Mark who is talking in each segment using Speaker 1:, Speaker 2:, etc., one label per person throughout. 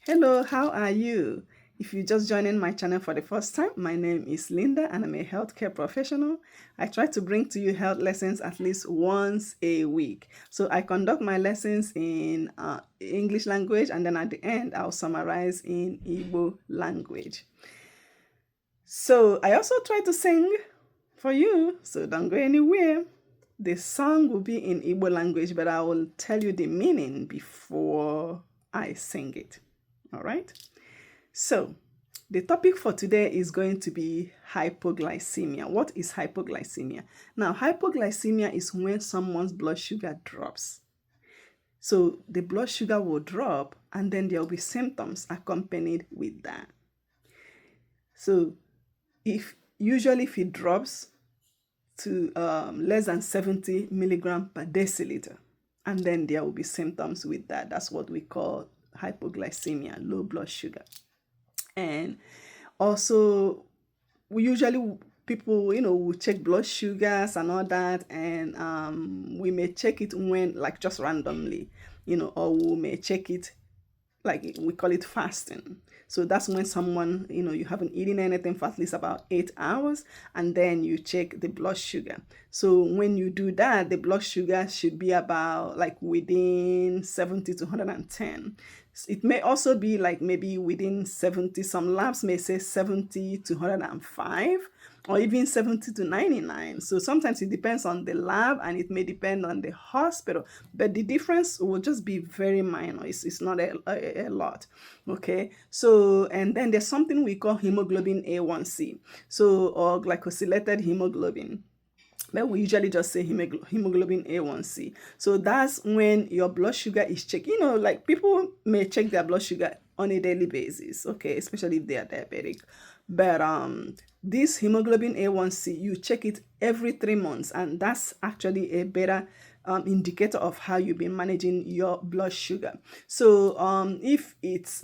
Speaker 1: Hello, how are you? If you're just joining my channel for the first time, my name is Linda and I'm a healthcare professional. I try to bring to you health lessons at least once a week. So I conduct my lessons in English language, and then at the end, I'll summarize in Igbo language. So I also try to sing for you, so don't go anywhere. The song will be in Igbo language, but I will tell you the meaning before I sing it. All right? So, the topic for today is going to be hypoglycemia. What is hypoglycemia? Now, hypoglycemia is when someone's blood sugar drops. So, the blood sugar will drop, and then there will be symptoms accompanied with that. So, if it drops to less than 70 milligram per deciliter, and then there will be symptoms with that. That's what we call hypoglycemia, low blood sugar. And also, people, will check blood sugars and all that, and we may check it when, like, just randomly, or we may check it, like, we call it fasting. So that's when someone, you haven't eaten anything for at least about 8 hours, and then you check the blood sugar. So when you do that, the blood sugar should be about like within 70 to 110. It may also be like maybe within 70. Some labs may say 70 to 105, or even 70 to 99. So sometimes it depends on the lab, and it may depend on the hospital, but the difference will just be very minor. It's not a lot. Okay, so, and then there's something we call hemoglobin A1C, so, or glycosylated hemoglobin, but we usually just say hemoglobin A1C. So that's when your blood sugar is checked. Like, people may check their blood sugar on a daily basis, okay, especially if they are diabetic. But this hemoglobin A1C, you check it every 3 months, and that's actually a better indicator of how you've been managing your blood sugar. So if it's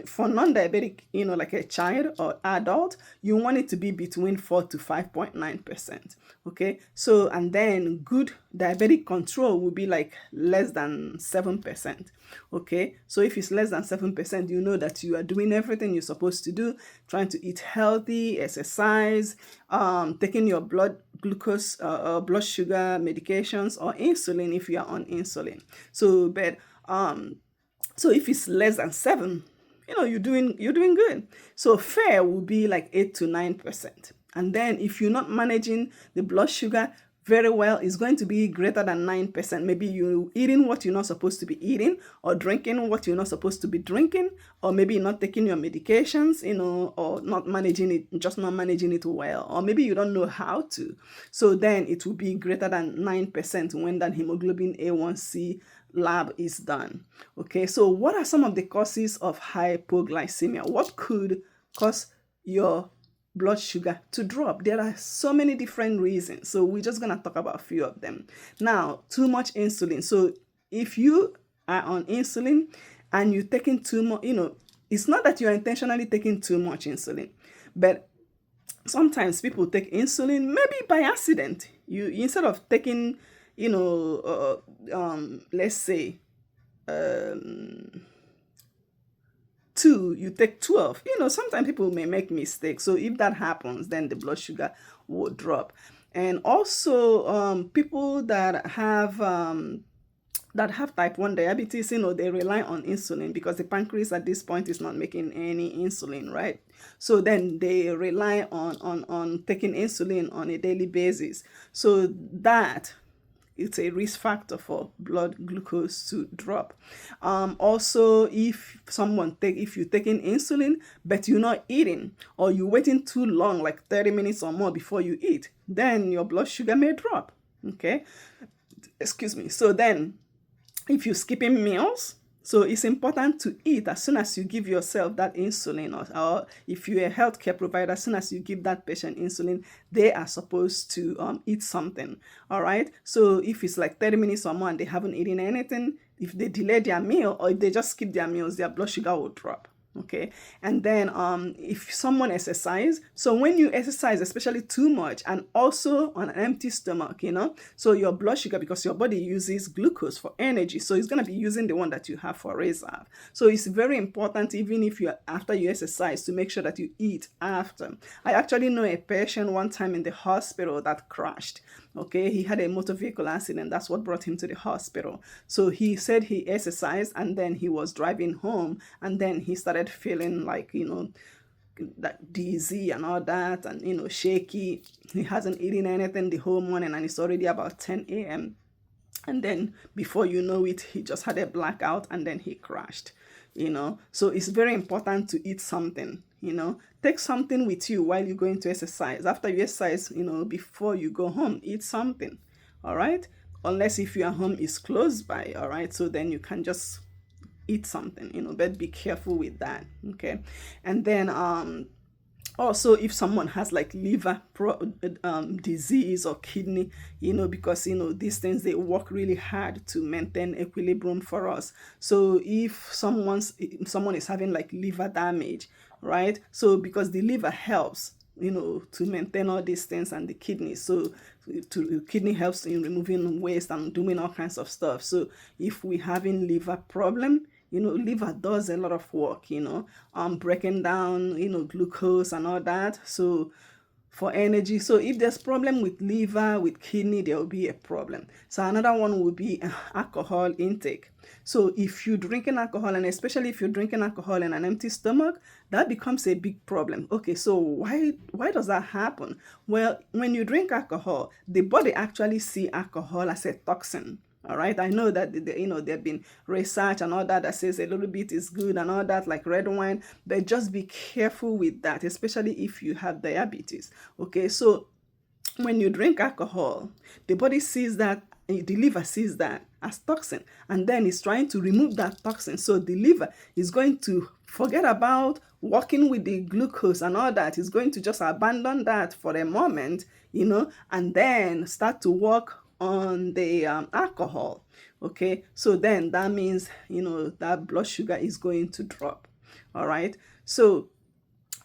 Speaker 1: for non-diabetic, like a child or adult, you want it to be between 4 to 5.9%. Okay, so, and then good diabetic control will be like less than 7%. Okay, so if it's less than 7%, you know that you are doing everything you're supposed to do, trying to eat healthy, exercise, taking your blood glucose, blood sugar medications, or insulin if you are on insulin. So, but so if it's less than 7, you're doing good. So fair will be like 8 to 9%. And then if you're not managing the blood sugar very well, it's going to be greater than 9%. Maybe you're eating what you're not supposed to be eating, or drinking what you're not supposed to be drinking, or maybe not taking your medications, or not managing it well, or maybe you don't know how to. So then it will be greater than 9% when that hemoglobin A1C lab is done. Okay, so what are some of the causes of hypoglycemia? What could cause your blood sugar to drop? There are so many different reasons, so we're just gonna talk about a few of them. Now, too much insulin. So if you are on insulin and you're taking too much, it's not that you're intentionally taking too much insulin, but sometimes people take insulin maybe by accident. You, instead of taking, let's say 2, you take 12. Sometimes people may make mistakes. So if that happens, then the blood sugar will drop. And also people that have type 1 diabetes, they rely on insulin because the pancreas at this point is not making any insulin, right? So then they rely on taking insulin on a daily basis. So that it's a risk factor for blood glucose to drop. Also, if you're taking insulin but you're not eating, or you're waiting too long, like 30 minutes or more before you eat, then your blood sugar may drop. Okay, excuse me. So then, if you're skipping meals, so it's important to eat as soon as you give yourself that insulin, or if you're a healthcare provider, as soon as you give that patient insulin, they are supposed to eat something. All right. So if it's like 30 minutes or more and they haven't eaten anything, if they delay their meal, or if they just skip their meals, their blood sugar will drop. Okay, and then if someone exercise, so when you exercise, especially too much and also on an empty stomach, so your blood sugar, because your body uses glucose for energy, so it's going to be using the one that you have for reserve. So it's very important, even if you after you exercise, to make sure that you eat after. I actually know a patient one time in the hospital that crashed. Okay, he had a motor vehicle accident. That's what brought him to the hospital. So he said he exercised and then he was driving home, and then he started feeling like, that dizzy and all that, and shaky. He hasn't eaten anything the whole morning, and it's already about 10 a.m. And then before you know it, he just had a blackout and then he crashed. So it's very important to eat something. Take something with you while you're going to exercise. After you exercise, before you go home, eat something. All right, unless if your home is close by. All right, so then you can just eat something, but be careful with that. Okay, and then also, if someone has like liver disease or kidney, because these things, they work really hard to maintain equilibrium for us. So if someone is having like liver damage, right? So because the liver helps to maintain all these things, and the kidney, so kidney helps in removing waste and doing all kinds of stuff. So if we having liver problem, liver does a lot of work, breaking down, glucose and all that. So for energy. So if there's problem with liver, with kidney, there will be a problem. So another one will be alcohol intake. So if you're drinking alcohol, and especially if you're drinking alcohol in an empty stomach, that becomes a big problem. Okay, so why does that happen? Well, when you drink alcohol, the body actually see alcohol as a toxin. All right, I know that there have been research and all that says a little bit is good and all that, like red wine, but just be careful with that, especially if you have diabetes. Okay, so when you drink alcohol, the body sees that, the liver sees that as toxin, and then it's trying to remove that toxin. So the liver is going to forget about working with the glucose and all that. It's going to just abandon that for a moment, and then start to work on the alcohol. Okay, so then that means that blood sugar is going to drop. All right, so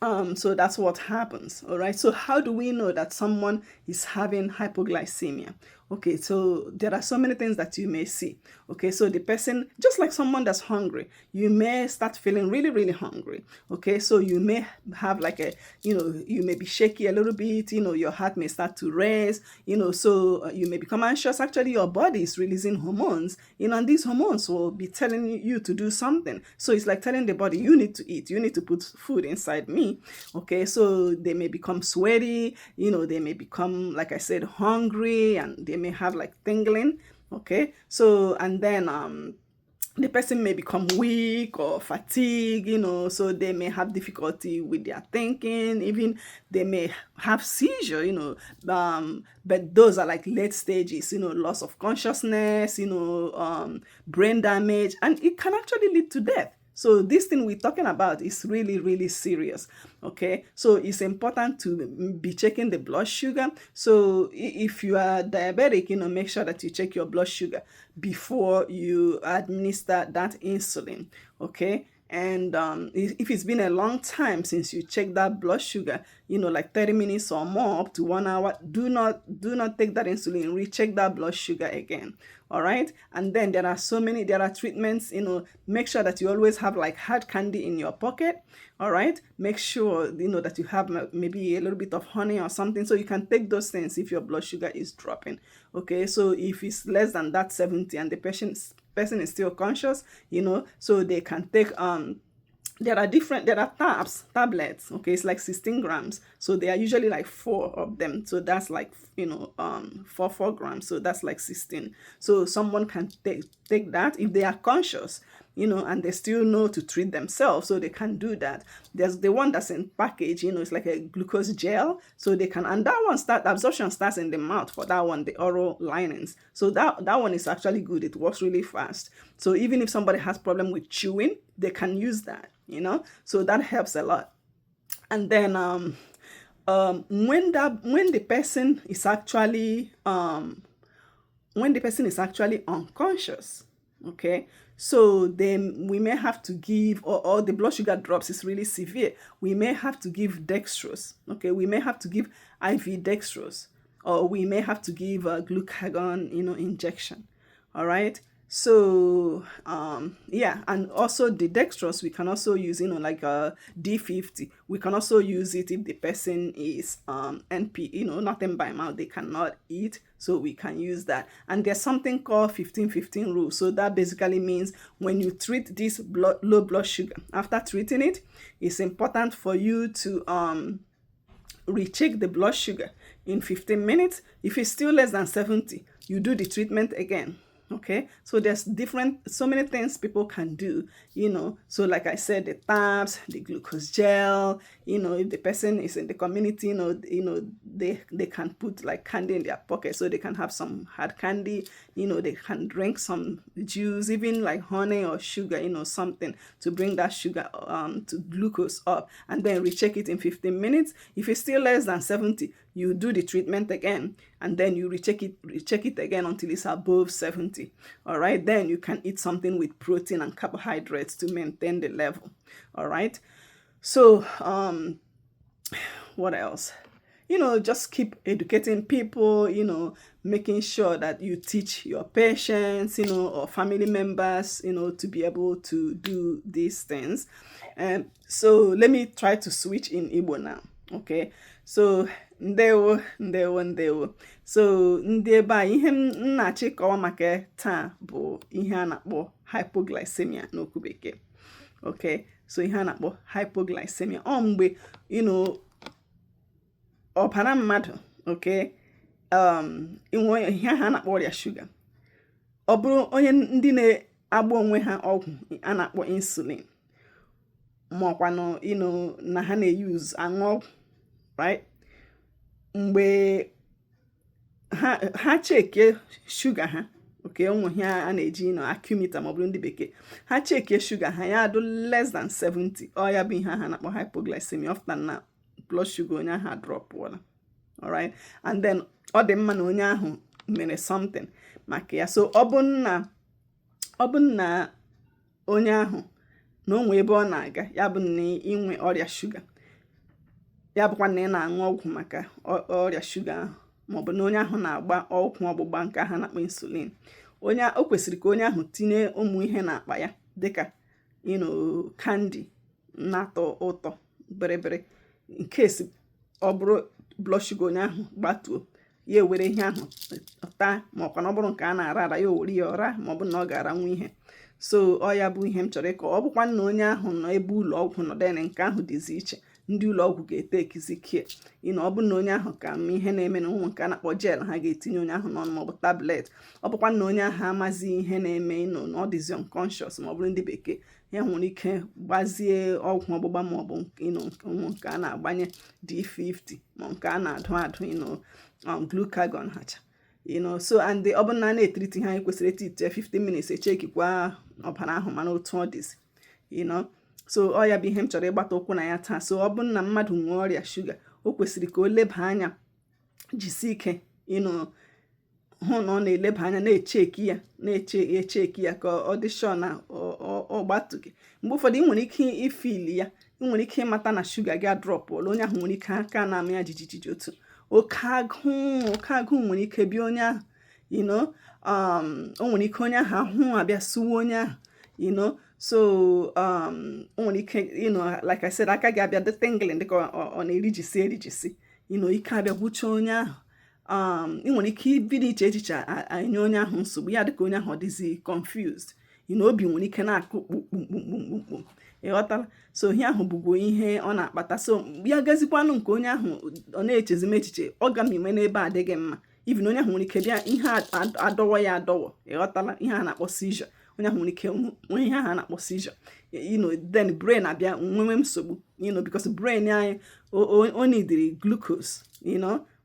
Speaker 1: that's what happens. All right, so how do we know that someone is having hypoglycemia? Okay, so there are so many things that you may see. Okay, so the person, just like someone that's hungry, you may start feeling really, really hungry. Okay, so you may have like you may be shaky a little bit, your heart may start to race, so you may become anxious. Actually, your body is releasing hormones, and these hormones will be telling you to do something. So it's like telling the body, you need to eat, you need to put food inside me. Okay, so they may become sweaty, they may become, like I said, hungry, and they may have like tingling. Okay, so and then the person may become weak or fatigued, so they may have difficulty with their thinking, even they may have seizure, but those are like late stages, loss of consciousness, brain damage, and it can actually lead to death. So this thing we're talking about is really, really serious. Okay, so it's important to be checking the blood sugar. So if you are diabetic, make sure that you check your blood sugar before you administer that insulin. Okay, and if it's been a long time since you checked that blood sugar, like 30 minutes or more, up to 1 hour, do not take that insulin. Recheck that blood sugar again. All right, and then there are treatments. Make sure that you always have like hard candy in your pocket. All right, make sure that you have maybe a little bit of honey or something, so you can take those things if your blood sugar is dropping. Okay, so if it's less than that 70 and the person is still conscious, so they can take there are tablets. Okay, it's like 16 grams, so they are usually like 4 of them, so that's like 4 grams, so that's like 16. So someone can take that if they are conscious, and they still know to treat themselves, so they can do that. There's the one that's in package, it's like a glucose gel, so they can, and that one absorption starts in the mouth for that one, the oral linings. So that one is actually good. It works really fast. So even if somebody has problem with chewing, they can use that, so that helps a lot. And then when the person is actually unconscious, okay, So then we may have to give, or the blood sugar drops is really severe, we may have to give dextrose. Okay, we may have to give IV dextrose, or we may have to give a glucagon, injection. All right. So yeah, and also the dextrose we can also use, like a D50. We can also use it if the person is NP, nothing by mouth, they cannot eat, so we can use that. And there's something called 15-15 rule. So that basically means when you treat this low blood sugar, after treating it, it's important for you to recheck the blood sugar in 15 minutes. If it's still less than 70, you do the treatment again. Okay, so there's so many things people can do, so like I said, the tabs, the glucose gel, if the person is in the community, they can put like candy in their pocket, so they can have some hard candy, they can drink some juice, even like honey or sugar, something to bring that sugar to glucose up, and then recheck it in 15 minutes. If it's still less than 70, you do the treatment again, and then you recheck it again until it's above 70. All right, then you can eat something with protein and carbohydrates to maintain the level. All right, so what else? Just keep educating people, making sure that you teach your patients, or family members, to be able to do these things. And so let me try to switch in Igbo now. Okay, so ndewo. So ndị ebe a, ihe m na-achọ ịkọwa maka taa bụ ihe a na-akpọ hypoglycemia n'okwu bekee. Okay, so ihe a na-akpọ hypoglycemia mgbe ọbara mmadụ, okay, inwe ihe a na-akpọ ọrịa shuga. Ọ bụrụ onye ndị na-agba onwe ha ọgwụ a na-akpọ insulin, ma ọkwanụ na ha na-use aṅụ ọgwụ, right? Mgbe ha cheke shuga ha, okay, onwe ihe a na-eji accumulator ma ọ bụrụ ndị bekee, ha cheke shuga ha ya do less than 70, ọ ya bụ ihe ha na-akpọ hypoglycemia. Often na blood sugar onye ahụ drop wala. All right, and then ọ dị mma na onye ahụ mere something maka ya. So ọ bụ na onye ahụ na onwe ebe ọ na-aga, ya bụ na inwe ọrịa shuga, ya bụkwa na ị na-aṅụ ọgwụ maka ọrịa shuga ahụ, maọbụ na onye ahụ na-agba ọgwụ ọgbụgba nke ahụ na-akpọ insulin, o kwesịrị ka onye ahụ tinye ụmụ ihe n'akpa ya dịka candy na-atọ ụtọ bịrịbịrị, in case ọ bụrụ blood sugar onye ahụ gbatuo, ya ewere ihe ahụ taa, ma ọkwa na ọ bụrụ nke a na-ara ara, ya owere ya ọra, maọbụ na ọ ga-ara nwa ihe. So ọ ya bụ ihe m chọrọ ịkọ. Ọ bụkwa na onye ahụ nọ ebe ụlọ ọgwụ nọ, den nke ahụ dịzi iche, ndị ụlọ ọgwụ ga-etekizi care. Ọ bụ na onye ahụ ka ihe na-eme na ụmụ nke a na-akpọ gel ha ga-etinye onye ahụ n'ọnụ, maọbụ tablet. Ọ bụkwa na onye ahụ amazi ihe na-eme, na ọ dịzi unconscious, ma ọ bụrụ ndị bekee, ya nwere ike gbazie ọgwụ ọgbụgba, maọbụ ụmụ nke a na-agbanye D50, ma nke a na-adụ glucagon hacha. So and ọ bụ na na-etriti ha, kwesịrị etite 15 minutes echekikwa ọbara ahụ mana otu ọ dịzi. So ọ ya bụ ihe m chọrọ ịgbata ụkwụ na ya taa. So ọ bụ na mmadụ nwee ọrịa shuga, o kwesịrị ka o leba anya, jisi ike, hụ na ọ na-eleba anya, na-echeki ya ka ọ dị sure na ọ gbatughị. Mgbe ụfọdụ ị nwere ike ifili ya, ị nwere ike ịmata na shuga gị adrọpụla, onye ahụ nwere ike aka na-ama ya jijiji otu. Oke agụụ nwere ike bịa onye ahụ, o nwere ike onye ahụ ahụ abịa suwa onye ahụ, so o nwere ike, like I said, aka gị abịa dị tingling dịka ọ na-erijisi, ike abịa gwụcha onye ahụ. Ị nwere ike ibido iche echiche enye onye ahụ nsogbu, ya dịka onye ahụ ọ dịzi confused, obi nwere ike na-akụ kpukpukpukpukpu. Ịghọtala? So ihe ahụ bụgo ihe ọ na-akpata. So ya gazikwanụ nke onye ahụ ọ na-echezi echiche, ọ ga ime n'ebe adịghị mma, even onye ahụ nwere ike bịa ihe adọwọ ya adọwọ. Ịghọtala? Ihe a na-akpọ seizure. Onye ahụ nwere ike nwee ihe a na-akpọ seizure. Then brain abịa nwewe nsogbu, because brain anyị o neediri glucose,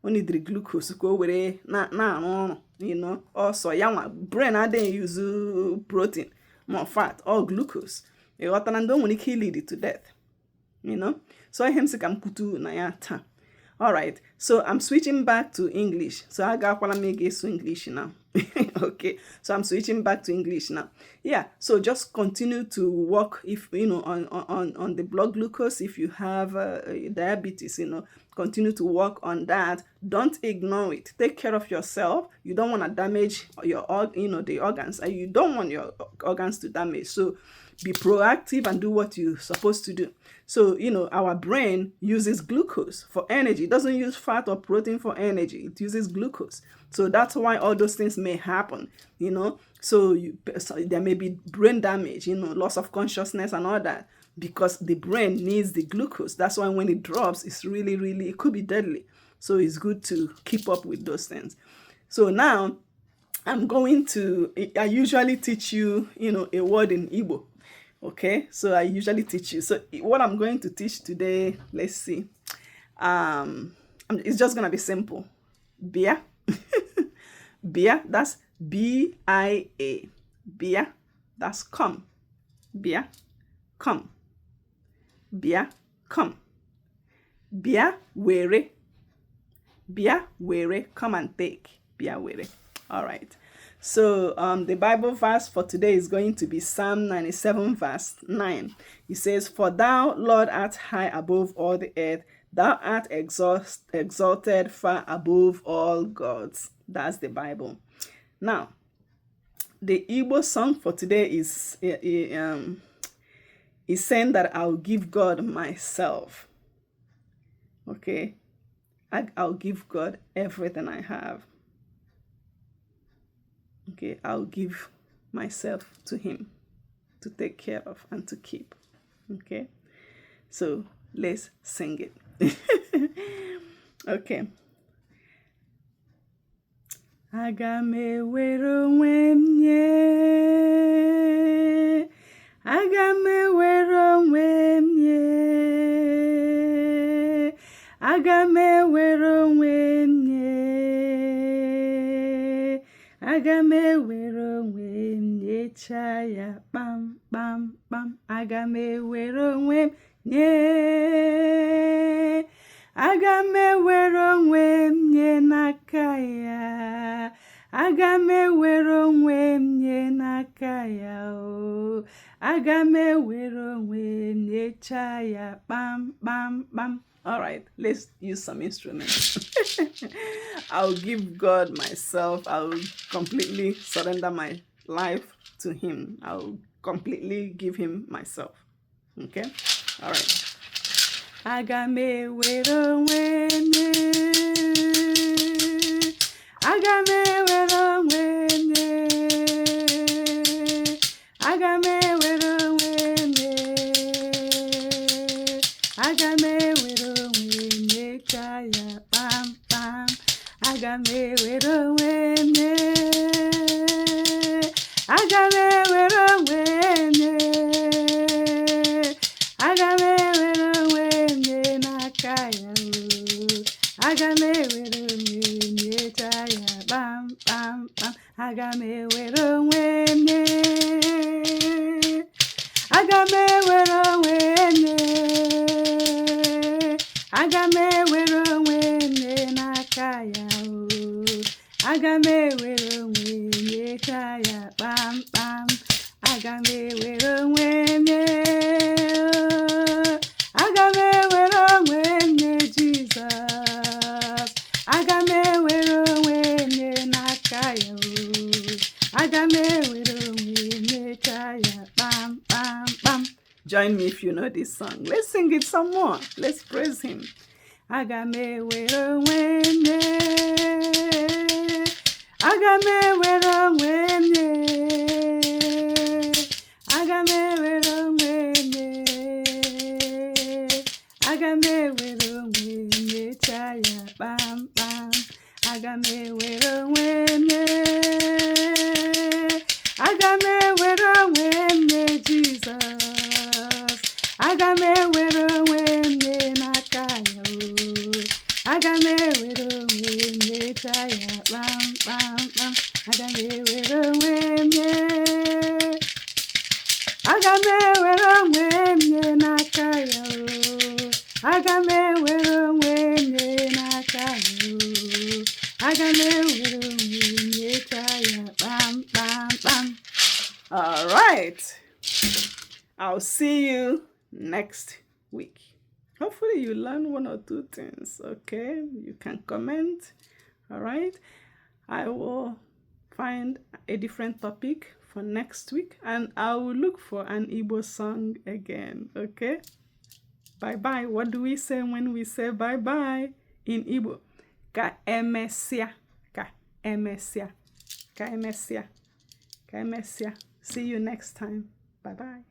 Speaker 1: o neediri glucose ka o were na-arụ ọrụ. Also ya nwa brain adịghị use protein ma fat or glucose. Ịghọtala? Ndị o nwere ike lead to death. So ihe m sị ka m kwutu na ya taa. All right, so I'm switching back to English. So I got what I make is English now. Okay, so I'm switching back to English now. Yeah, so just continue to work, if you know, on the blood glucose. If you have diabetes, you know, continue to work on that. Don't ignore it. Take care of yourself. You don't want to damage your the organs, and you don't want your organs to damage. So be proactive and do what you're supposed to do. So, you know, our brain uses glucose for energy. It doesn't use fat or protein for energy. It uses glucose. So that's why all those things may happen, you know. So there may be brain damage, you know, loss of consciousness and all that, because the brain needs the glucose. That's why when it drops, it's really, it could be deadly. So it's good to keep up with those things. So now I usually teach you, you know, a word in Igbo. Okay, so I usually teach you. So what I'm going to teach today, let's see. It's just gonna be simple. Bia. Bia, that's B-I-A. Bia, that's come. Bia, come. Bia, come. Bia, were. Bia, were, come and take. Bia, were. All right. So the Bible verse for today is going to be Psalm 97 verse 9. It says, "For thou, Lord, art high above all the earth. Thou art exalted far above all gods." That's the Bible. Now, the Igbo song for today is saying that I'll give God myself. Okay? I'll give God everything I have. Okay, I'll give myself to him to take care of and to keep. Okay, so let's sing it. Okay. Aga m ewere onwe m nye. Aga m ewere onwe m nye. Aga m ewere onwe m nye. Aga m ewere onwe m nyecha ya kpam kpam kpam. Aga m ewere onwe m nye. Aga m ewere onwe m nye n'aka ya. Aga m ewere onwe m nye n'aka ya o. Aga m ewere onwe m nyecha ya kpam kpam kpam. All right, let's use some instruments. I'll give God myself. I'll completely surrender my life to him. I'll completely give him myself. Okay? All right. Aga m ewere onwe m nye. Aga m ewere onwe m nye. Aga m ewere onwe m nye. Aga m ewere onwe m nyecha ya kpam kpam. Aga m ewere onwe m nye. Aga m ewere onwe m nye. Aga m ewere onwe m nye n'aka ya o. Aga m ewere onwe m nyecha ya kpam kpam kpam. Aga m ewere onwe m nye. Aga m ewere onwe m nye. Aga m ewere onwe m nye n'aka ya o. Aga m ewere onwe m nyecha ya kpam kpam. Aga m ewere onwe m nye. Aga m ewere onwe m nye Jizọs. Aga m ewere onwe m nye n'aka ya o. Aga m ewere onwe m nyecha ya kpam kpam kpam. Join me if you know this song. Let's sing it some more. Let's praise him. Aga m ewere onwe m nye. Aga m ewere onwe m nye. Aga m ewere onwe m nye. Aga m ewere onwe m nyecha ya kpam kpam. Aga m ewere onwe m nye. Aga m ewere onwe m nye Jizọs. Aga m ewere onwe m nye n'aka ya o. Aga m ewere onwe m nyecha ya kpam kpam kpam. Aga m ewere onwe m nye. Aga m ewere onwe m nye n'aka ya o. Aga m ewere onwe m nye right. I'll see you next week. Hopefully you learn one or two things, okay? You can comment, all right? I will find a different topic for next week, and I will look for an Igbo song again, okay? Bye-bye. What do we say when we say bye-bye in Igbo? Ka emesia, ka emesia, ka emesia, ka emesia. See you next time. Bye-bye.